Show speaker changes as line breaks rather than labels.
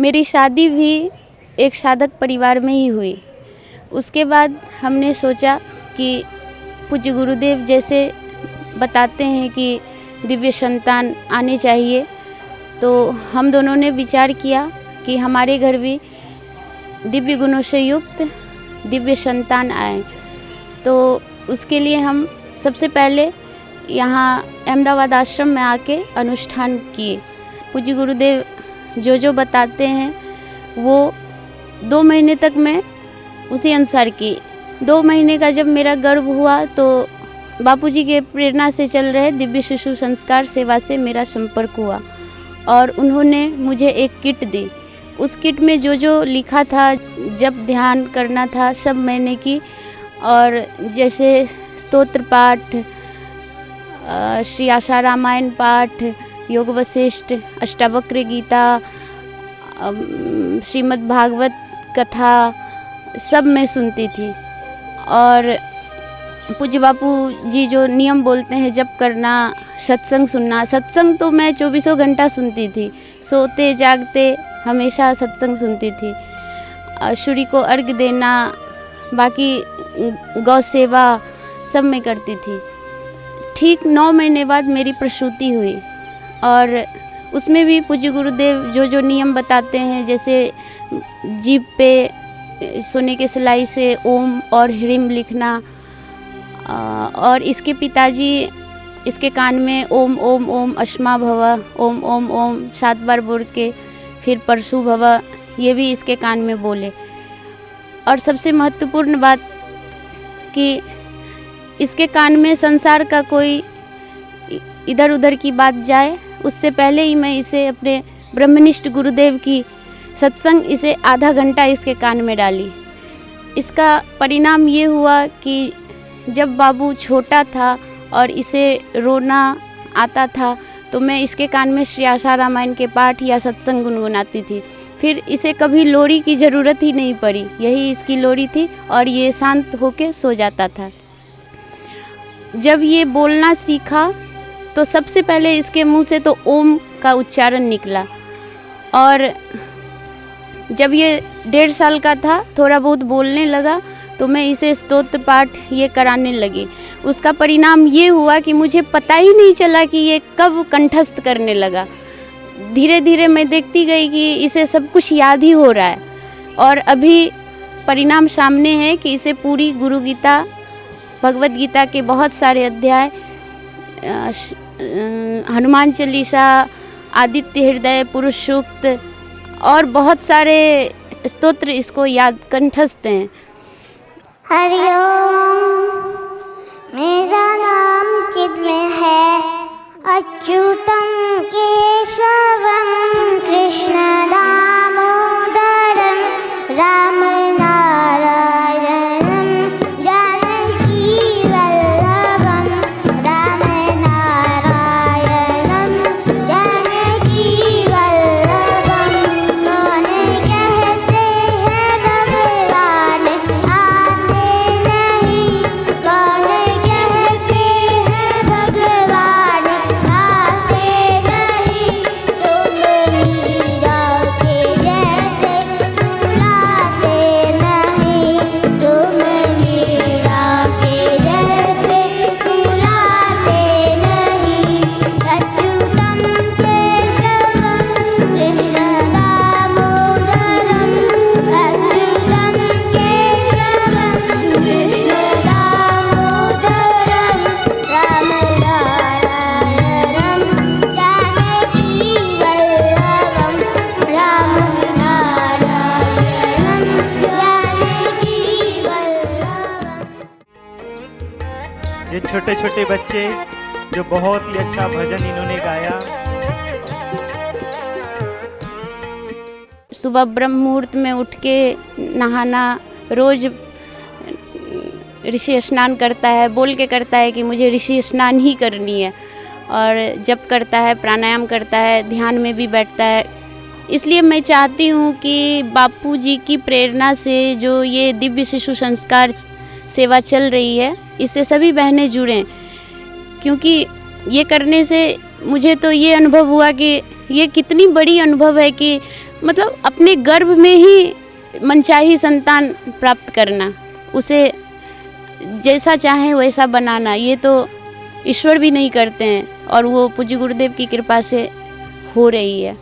मेरी शादी भी एक साधक परिवार में ही हुई। उसके बाद हमने सोचा कि पूज्य गुरुदेव जैसे बताते हैं कि दिव्य संतान आने चाहिए, तो हम दोनों ने विचार किया कि हमारे घर भी दिव्य गुणों से युक्त दिव्य संतान आए। तो उसके लिए हम सबसे पहले यहाँ अहमदाबाद आश्रम में आके अनुष्ठान किए। पूज्य गुरुदेव जो बताते हैं वो 2 महीने तक मैं उसी अनुसार की। 2 महीने का जब मेरा गर्भ हुआ तो बापूजी के प्रेरणा से चल रहे दिव्य शिशु संस्कार सेवा से मेरा संपर्क हुआ और उन्होंने मुझे एक किट दी। उस किट में जो लिखा था, जब ध्यान करना था, सब मैंने की। और जैसे स्तोत्र पाठ, श्री आशा रामायण पाठ, योग वशिष्ठ, अष्टावक्र गीता, श्रीमद् भागवत कथा, सब मैं सुनती थी। और पूज्य बापू जी जो नियम बोलते हैं, जप करना, सत्संग सुनना, सत्संग तो मैं 24 घंटा सुनती थी, सोते जागते हमेशा सत्संग सुनती थी। सूर्य को अर्घ देना, बाकी गौ सेवा सब मैं करती थी। ठीक 9 महीने बाद मेरी प्रसूति हुई और उसमें भी पूज्य गुरुदेव जो नियम बताते हैं, जैसे जीभ पे सोने के सिलाई से ओम और ह्रीम लिखना, और इसके पिताजी इसके कान में ओम ओम ओम अश्मा भव, ओम ओम ओम 7 बार बोल के फिर परशु भव, ये भी इसके कान में बोले। और सबसे महत्वपूर्ण बात कि इसके कान में संसार का कोई इधर उधर की बात जाए, उससे पहले ही मैं इसे अपने ब्रह्मनिष्ठ गुरुदेव की सत्संग इसे आधा घंटा इसके कान में डाली। इसका परिणाम ये हुआ कि जब बाबू छोटा था और इसे रोना आता था तो मैं इसके कान में श्री आशा रामायण के पाठ या सत्संग गुनगुनाती थी। फिर इसे कभी लोरी की ज़रूरत ही नहीं पड़ी, यही इसकी लोरी थी और ये शांत होके सो जाता था। जब ये बोलना सीखा तो सबसे पहले इसके मुंह से तो ओम का उच्चारण निकला, और जब ये 1.5 साल का था, थोड़ा बहुत बोलने लगा, तो मैं इसे स्तोत्र पाठ ये कराने लगी। उसका परिणाम ये हुआ कि मुझे पता ही नहीं चला कि ये कब कंठस्थ करने लगा। धीरे धीरे मैं देखती गई कि इसे सब कुछ याद ही हो रहा है, और अभी परिणाम सामने है कि इसे पूरी गुरु गीता, भगवत गीता के बहुत सारे अध्याय, हनुमान चालीसा, आदित्य हृदय, पुरुष सूक्त और बहुत सारे स्तोत्र इसको याद कंठस्थ हैं।
हरिओम, मेरा नाम चिन्मय है, अच्युतम केशवम कृष्ण दामोदरम राम नारायणम जानकी वल्लभम राम नारायणम जानकी वल्लभम। कौन कहते हैं भगवान आते नहीं, कौन कहते हैं भगवान आते नहीं। तुम मीरा के जैसे बुलाते नहीं, तुम मीरा के जैसे बुलाते नहीं। अच्युतम केशवम कृष्ण दामोदरम, अच्युतम केशवम कृष्ण दामोदरम राम नारायणम जानकी वल्लभम राम नारायणम जानकी वल्लभम।
ये छोटे छोटे बच्चे जो बहुत ही अच्छा भजन इन्होंने गाया।
सुबह ब्रह्म मुहूर्त में उठ के नहाना, रोज ऋषि स्नान करता है, बोल के करता है कि मुझे ऋषि स्नान ही करनी है, और जप करता है, प्राणायाम करता है, ध्यान में भी बैठता है। इसलिए मैं चाहती हूँ कि बापूजी की प्रेरणा से जो ये दिव्य शिशु संस्कार सेवा चल रही है, इससे सभी बहनें जुड़ें, क्योंकि ये करने से मुझे तो ये अनुभव हुआ कि ये कितनी बड़ी अनुभव है कि मतलब अपने गर्भ में ही मनचाही संतान प्राप्त करना, उसे जैसा चाहे वैसा बनाना, ये तो ईश्वर भी नहीं करते हैं और वो पूज्य गुरुदेव की कृपा से हो रही है।